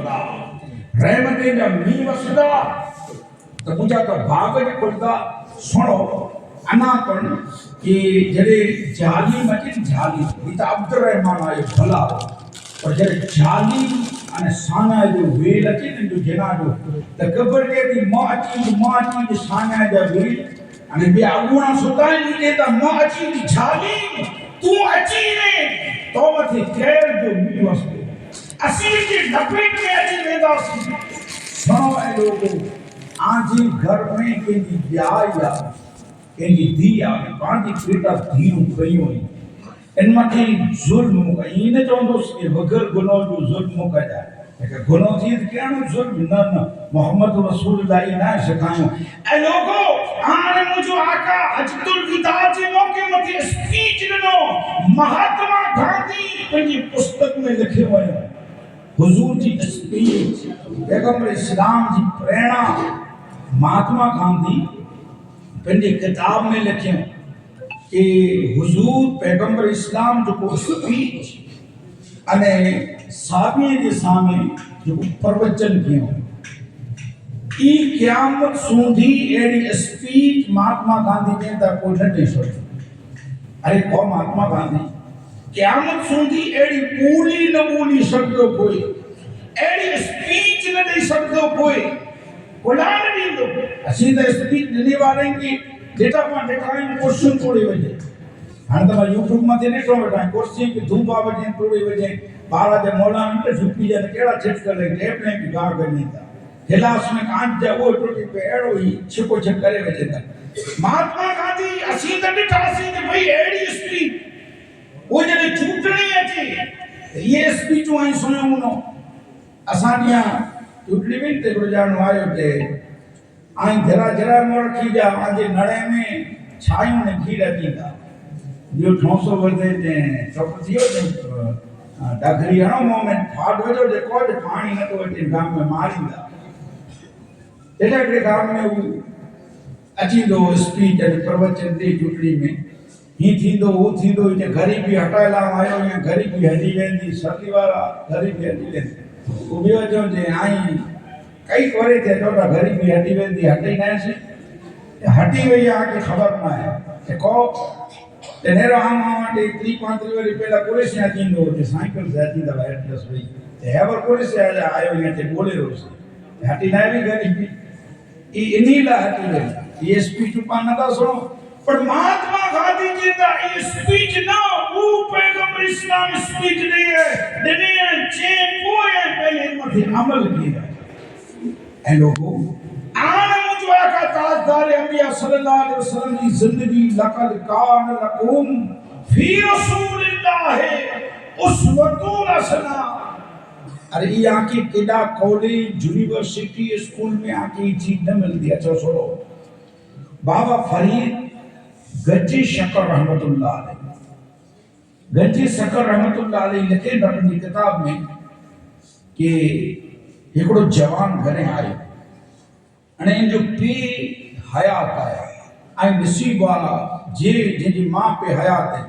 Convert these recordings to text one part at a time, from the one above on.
भला रहमते जा मी वसदा तो मुझा तो भाग जे खुलदा सुनो अना पण कि जड़े जाली मचिन जाली इता अब्दुर रहमान आयो भला पर जड़े जाली अने साना जो वेल अचिन जो जना जो त कबर के दी माची साना जा वेल अने बे अगुणा सुताई नीचे त माची दी जाली तू अची ने तो मथे केर जो मी वसदो असी जे लपेट में अची वेदासी सुनो ए लोगो आजी घर में केंदी ब्याह या केंदी दिया पांजी बेटा धीरू कयो इन मथे जुल्म इन चोंदो के बगैर गुनाह जो जुल्म का जाए કે ગુનો થી કેનો जुल्म न मोहम्मद रसूलुल्लाह ना सिखायो ए लोगो आने मुझो आका हजतुल विदा जे मौके मथे स्पीच नो महात्मा गांधी पंजी पुस्तक में लिखे वयो हुजूर जी स्पीच पैगंबर इस्लाम जी प्रेरणा महात्मा गांधी पंजी किताब में लिखे कि हुजूर पैगंबर इस्लाम जो स्पीच अने साबी के सामने जो प्रवचन कियो ई क़यामत सूंधी एडी स्पीच महात्मा गांधी ने ता कोई नहीं सोचो अरे को महात्मा गांधी क़यामत सूंधी एडी पूरी न बोली सकदो कोई एडी स्पीच न दे सकदो कोई कोला नहीं दो असी तो स्पीच देने वाले की डेटा पर डेटा इन क्वेश्चन थोड़ी वजे हां तो यूट्यूब में ने तो बेटा क्वेश्चन की धूम बाबा थोड़ी वजे बाला जे मोला ने झुकी जे केड़ा छिट कर ले टेप ने की गा गनी था गिलास में कांच जे वो टूटी पे एड़ो ही छिको छ करे वजे था महात्मा गांधी असी तो डिटासी ने भाई एडी स्पीच वो जे चूटणी अची ये स्पीच आई सुनो मुनो असानिया चूटणी में ते गुजारण आयो ते आई जरा जरा मोर की जा आजे नड़े में छायो ने घी रखीदा जो ठोसो वजे ते चपतियो ने डागरी हणो मोमेंट फाट वजो जे को जे पानी न तो वटे गाम में मारींदा तेरे के गाम में वो अची दो स्पीच अने प्रवचन दे चुटड़ी में ही थींदो वो थींदो जे गरीबी हटायला आयो या गरीबी हटी वेंदी सती वाला गरीबी हटी वेंदी वो बियो जो जे आई कई करे थे तो गरीबी हटी वेंदी हटी ना से हटी वई आके खबर ना है के को तेनेरो हम आटे 3-5 वाली पहला पुलिस ने थींदो जे साइकिल से थींदा एटलस वई ते हेवर पुलिस से आयो या ते बोलेरो से हटी ना भी गरीबी ई इनीला हटी गई ये स्पीच पाना था सुनो पर महात्मा गांधी जी का ये स्पीच ना वो पैगंबर इस्लाम स्पीच नहीं है दुनिया चेन को है पहले मथे अमल किया ए लोगों आने मुझे आका ताजदार अंबिया सल्लल्लाहु अलैहि वसल्लम की जिंदगी लक़द कान लकुम फी रसूलिल्लाह उसवतुन हसना अरे ये आके केडा कॉलेज यूनिवर्सिटी स्कूल में आके चीज न मिलती अच्छा सुनो बाबा फरीद गज्जी शकर रहमतुल्लाह अलैह गज्जी शकर रहमतुल्लाह अलैह लिखे अपनी किताब में कि एकड़ो जवान घरे आयो अने इन जो पी हयात आया आई नसीब वाला जे जिनकी मां पे हयात है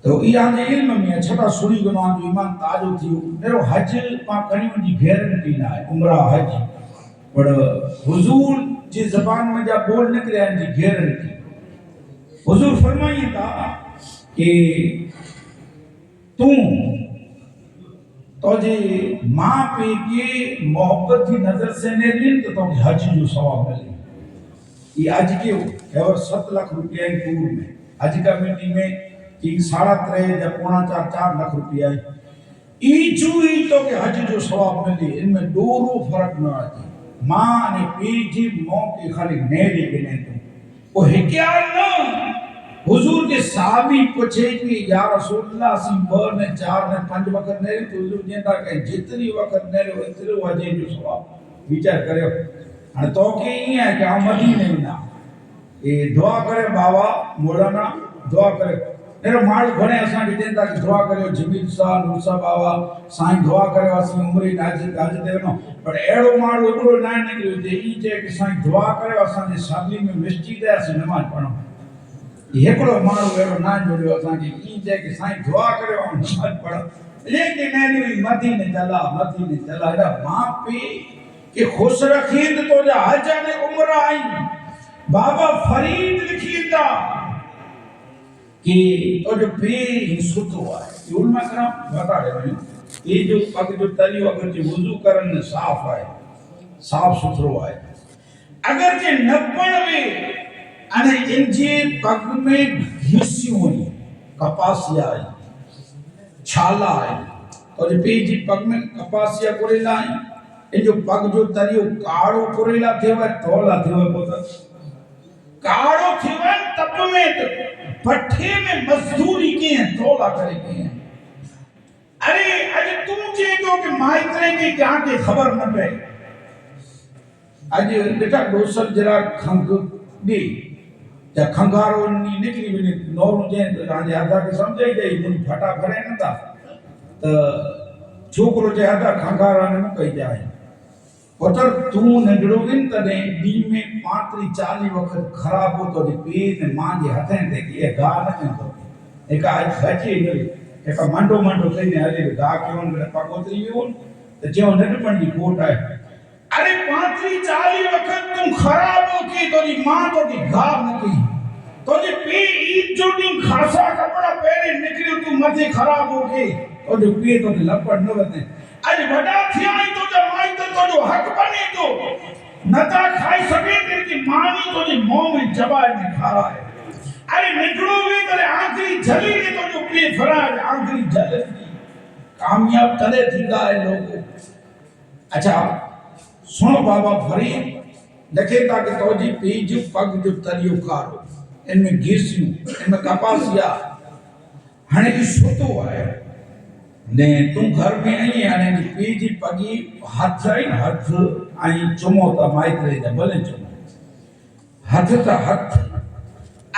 तो इया जे इल्म में छटा सुनी गुना जो ईमान ताजो थियो मेरो हज पा करियो जी गारंटी ना है उम्रा हज पर हुजूर जी जबान में जा बोल निकले जी गारंटी हुजूर फरमाई था कि तू तो जे मां पे के मोहब्बत की नजर से ने लीन तो हज जो सवाब मिले ये आज के और 7 लाख रुपया टूर में आज का मीटिंग में कि 3.5 या 4.5 लाख रुपया ई चूई तो के हज जो सवाब मिले इनमें दोरो फर्क न आजे मां ने पी जी मो के खाली नेरी बिने तो वो हिक्या न हुजूर के साहबी पूछे कि या रसूलुल्लाह सी 2 ने 4 ने 5 वक्त ने तो हुजूर जेंदा के जितनी वक्त ने इतरो वजे जो सवाब विचार करियो अने तो के ई है कि हम मदीने ना ए दुआ करे बाबा मौलाना दुआ करे मेरो माल घणे असा के जेंदा के दुआ करियो जमील सा मूसा बाबा साईं दुआ करे असी उम्र नाज गाज देनो पर एड़ो माल एकड़ो ना निकलियो जे ई जे कि साईं दुआ करे असा जे शादी में मस्जिद है असी नमाज पढ़ो एकड़ो माण्हू एड़ो ना जोड़ियो असा के ई जे कि साईं दुआ करे नमाज पढ़ो लेकिन नहीं मदी ने चला एडा मां पे के खुश रखींद तो जा हजा ने उम्र आई बाबा फरीद लिखींदा कि तो जो पे सुतो है उलमा करम बता रहे ये जो पग जो तलियो अगर जो वुजू करन साफ है साफ सुथरो है अगर जे नपण वे अने इनजे पग में घिसियो हुई कपासिया है छाला है और जो पे जी पग में कपासिया कोरेला है इन जो पग जो तलियो काड़ो कोरेला थेवा तोला थेवा पोता काड़ो थेवा तप में पट्टे में मजदूरी के हैं तोला करे के हैं अरे अज तुम जे तो कि माइतरे के क्या के खबर न पे अज बेटा दोसर जरा खंग दी या खंगारो नी निकली बिने नौर जे राजे आधा के समझे गई मुन फटा भरे न था तो छोकरो जे आधा खंगारा ने कही जाए पुत्र तू नंढड़ो दिन तने दी में 35-40 वक्त खराब हो तो पे ने मां जे हथे ते के गा न तो एक आज बची गई एक मंडो कने हले गा क्यों ने पगोतरी हो तो जो नंढपण की कोट है अरे 35-40 वक्त तुम खराब हो के तो मां तो की गा न की तो जे पे ईद जो दिन खासा कपड़ा पहने निकलियो तू मथे खराब हो के और जो पे तो लपड़ न वते आज वडा थिया तो जब माई तो जो हक बने तो नता खाई सके तेरी मानी तो जे मुंह में जबान में खा है अरे निकलो वे तो आखिरी जली ने तो जो पे फराज आखिरी जल कामयाब तले थींदा है लोग अच्छा सुनो बाबा फरी लखे ता के तो जी पे जो पग जो तलियो कारो इनमें घिसियो इनमें कपासिया हने की सुतो है ने तू घर में आई आने नी पीजी पगी हाथ आई हाथ आई चुमो ता माइत्रे जा भले चुमो हाथ ता हाथ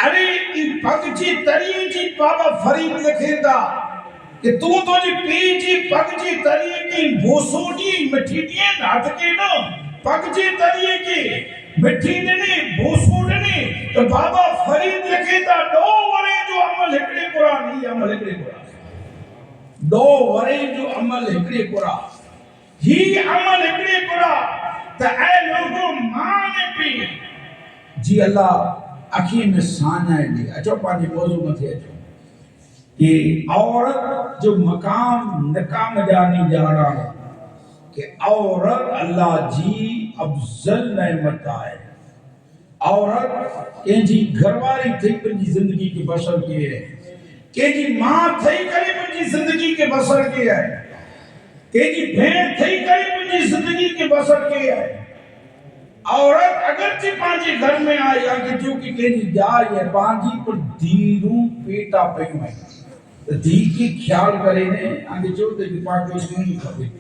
अरे ई पग जी तरी जी बाबा फरीद लिखेंदा कि तू तो जी पीजी पग जी तरी की भोसोडी मिठी दी हाथ के न पग जी तरी की मिठी ने भोसोडने तो बाबा फरीद लिखेंदा दो वरे जो अमल हिकड़े कुरान ही अमल हिकड़े कुरान दो वरे जो अमल हिकड़े कुरा ही अमल हिकड़े कुरा त ऐ लोगो मान पी जी अल्लाह अखी में साना दे अचो पानी मौजू में थे अचो कि औरत जो मकाम नकाम जानी जाना है कि औरत अल्लाह जी अफजल नेमत है औरत जी घरवारी थी अपनी जिंदगी की बसर की है के जी मां थई करे मुंजी जिंदगी के बसर के है के जी भेण थई करे मुंजी जिंदगी के बसर के है औरत अगर जी पांजी घर में आई या कि जो कि के जी जाए है पांजी पर धीरू पेटा पई है तो धी की ख्याल करे ने आगे जो ते की पाक को नहीं खबे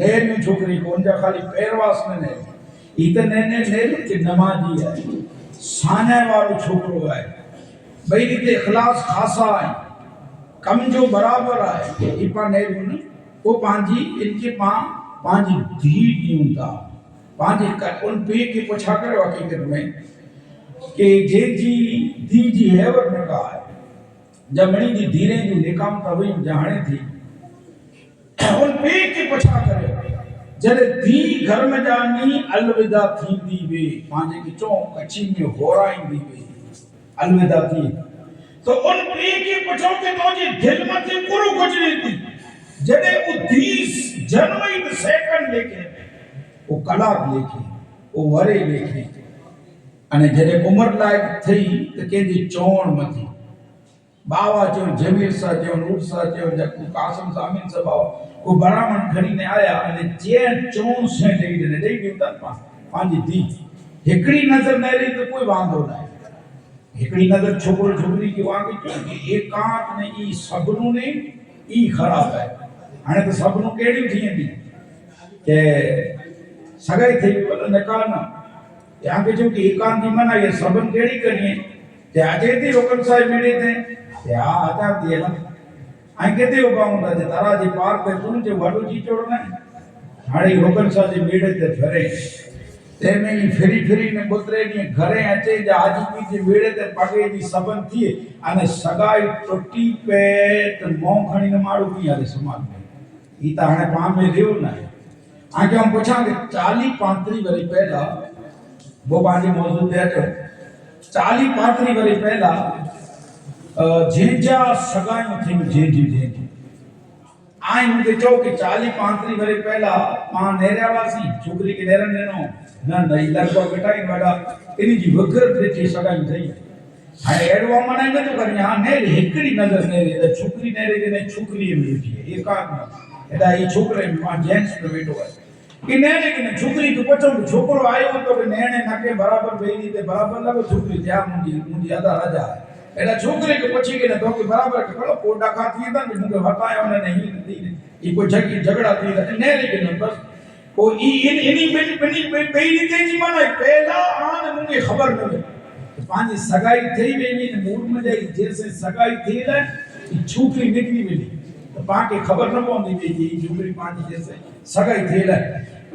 नेर में छोकरी कोन जा खाली पैरवास में ने इतने ने नेर के नमाजी है साने वालो छोकरो है भाई रीते इखलास खासा है कम जो बराबर है इपा ने वो पांजी इनके पांजी धी दियुंदा पांजी का उन पे के पूछा करे हकीकत में कि जे जी धी जी हेवर ने कहा है जब मणी जी धीरे जो निकाम का हुई जाने थी उन पे के पूछा करे जरे धी घर में जानी अलविदा थी दी वे पांजे की चो कच्ची में होराई दी वे अलविदा थी तो उन पे के पूछो के तो जी दिल में थी कुरु गुजरी थी जदे वो 30 जनवरी सेकंड लेके वो कलाक लेके वो वरे लेके अने जदे उम्र लायक थी तो के जी चोण मथी बावा जो जमीर सा जो नूर सा जो जको कासिम सामिन सा बावा वो बरामन खड़ी ने आया अने जे चोण से दे दिता पांजी दी हिकड़ी नजर न रही तो कोई वांदो ना हिकड़ी नजर छोकरो छोकरी की वांगी क्योंकि एकांत ने ई सबनु ने ई खराब है हाने तो सबनु केड़ी थी दी के सगाई थी बोलो नकार ना यहाँ के जो कि एकांत की मना ये सबन केड़ी करनी है ते आजे थी रोकन साहब मिले थे या आता दिए ना आई कहते हो बाउंदा जे तारा जी पार पे तुम जे वडो जी चोड़ना हाड़ी रोकन साहब जी मिले थे फरे ते में फिरी ने पुत्रे ने घरे अचे जा आजी पी जे वेड़े ते पगे दी सबन थी अने सगाई टोटी पे त मों खणी न मारू की हाले समाज में ई त हाणे पाण में रहियो न आहे। आगे हम पुछां कि 40-35 वरी पहला वो पंहिंजे मौजूद ते अचो 40-35 वरी पहला जंहिंजा सगायूं थियूं जंहिंजी आई मूंखे चओ कि 40-35 वरी पहला पाण नेरिया हुआसीं छोकिरी खे नेरनि ॾिनो न न ई लॻभॻि बेटा ई वॾा इन जी वगर ॾिठी सगायूं ठही हाणे अहिड़ो मना ई नथो करी हा नेरे हिकिड़ी नज़र नेरे त छोकिरी नेरे ॾिने छोकिरीअ में वेठी आहे एकांत हेॾा ही छोकिरे में पाण जेंट्स में वेठो आहे कि नेरे ॾिने छोकिरी खे पुछो छोकिरो आयो तो कि नेणे नके बराबरि वेही ते बराबरि लॻो छोकिरी थिया मुंहिंजी अदा रजा आहे एड़ा छोकरे के पछी के न तो के बराबर के बोलो पोडा का थी था मुके हटाया उन्हें नहीं दी ये कोई झगड़ा थी ने लेकिन बस वो इनी बेड़ी तेजी माना पहला आन मुके खबर न पानी सगाई थई वेनी ने मूड में जाई जैसे सगाई थी ले छोकरी निकली वेनी तो पा के खबर न पौंदी वे ये छोकरी पानी जैसे सगाई थी ले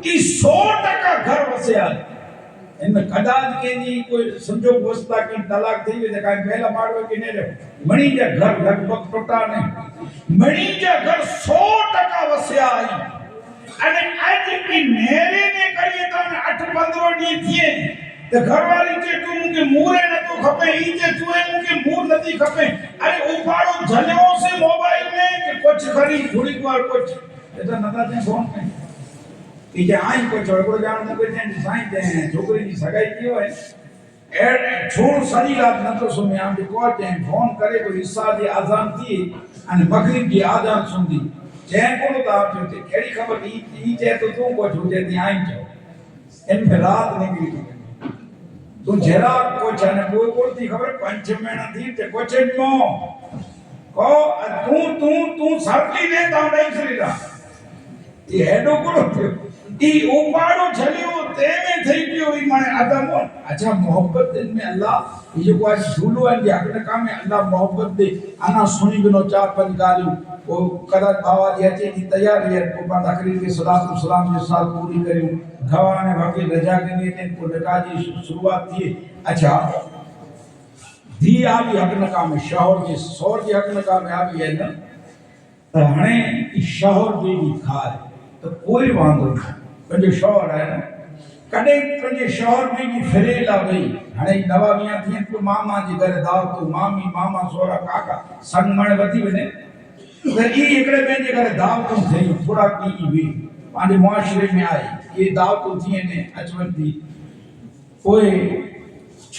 ई 100% घर वसिया इनमें कदाच के जी कोई संजोग वस्ता की तलाक थी वे काई पहला मारवे के ने मणी जा घर लगभग टोटा नहीं मणी जा घर 100% वसिया आई अने आज की नेरे ने करिए तो 8-15 डी थिए तो घरवाली के तू मुके मूरे न तो खपे ई जे तू मुके मूर नथी खपे अरे उपाड़ो झलियो से मोबाइल में कि कुछ खरी थोड़ी बार कुछ एटा नथा दे फोन में कि जे आई को छोकरो जान मुके जे साईं दे छोकरी जी सगाई कियो है ए छोड़ सजी रात न तो सुने आम को जे फोन करे तो ईसा दी आजान थी अने मगरिब की आजान सुनदी जे को ता ते केड़ी खबर ई जे तो तू को छूटे दी आई जो इन रात निकली तू जरा को जाने वो थी खबर 5 महीना थी ते को मो को तू सरली ने ता नहीं सरीरा ये हेडो को ई उपाड़ो झलियो ते में થઈ ગયો ઈ મને આદમ अच्छा मोहब्बत दिल में अल्लाह ये जो आज झूलो है जे अगले काम में अल्लाह मोहब्बत दे आना सुनी बिनो 4-5 गालियों ओ कदा बाबा जी अचे जी तैयार है को बंद तकरीर के सलात सलाम के साथ पूरी करियो गवाह ने बाकी रजा के लिए को निकाह की शुरुआत थी अच्छा दी आवी हक काम में शौहर के सौर के हक काम में आवी है ना तो हणे शौहर भी खाए तो कोई वांदो नहीं पंहिंजो शौहर आहे न कॾहिं पंहिंजे शौहर में बि फिरेला वई हाणे नवा मियां थियनि तो मामा जे घर दावत मामी मामा सोरा काका संग मण वधी वञे त ई हिकिड़े ॿिए जे घर दावतूं थियूं थोरा ॾींहं बि पंहिंजे मुआशिरे में आहे इहे दावतूं थियनि अचवञ थी पोइ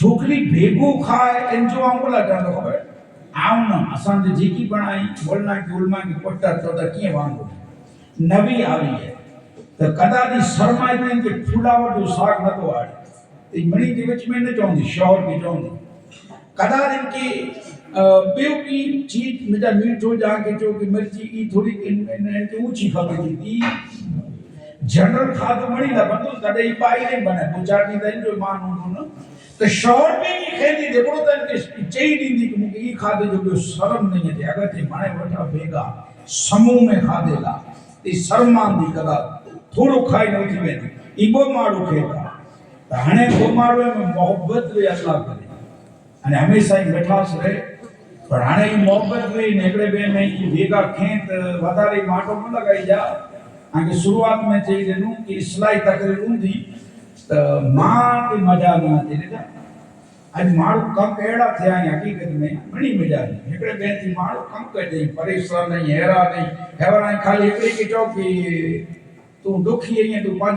छोकिरी भेगो खाए इंजो वांगुरु लॻंदो ख़बर आऊं न असांजे जेकी बणाई बोलना की उलमा की पुट तो त कीअं वांगुरु नवी आई है तो कदा दी शर्माई में के फुलावट जो साग न तो आड़े मणी के विच में न चौंदी शौहर की चौंदी कदा दिन की बेउ की चीज मेरा मीठो जा के जो की मिर्ची ई थोड़ी इनके ऊंची खबर दी जनरल खाद मणी ना बंदो तडे ई पाई नहीं बने गुजारनी दिन जो मान हो न तो शौहर में ही खेती देखो तन के चई दी कि मुके ई खाद जो शर्म नहीं है अगर ते माने वठा बेगा समूह में खादेला ई शर्मान दी कदा थोड़ो खाई न थी वेंदी ई बो माड़ो खेता त हाणे बो माड़ो में मोहब्बत वे अल्लाह करे अने हमेशा ही मिठास रहे पर हाणे ई मोहब्बत वे नेकड़े बे में ई भेगा खेत वधारे माटो न लगाई जा आगे शुरुआत में चई देनु कि इस्लाही तकरीर हुंदी त मां के मजा न अचे रे आज माड़ो कम एड़ा थिया हकीकत में घणी मजा नहीं एकड़े बे थी माड़ो कम कजे परेशान नहीं हैरान नहीं हैरान खाली एकड़ी के चो कि तू दुखी है तू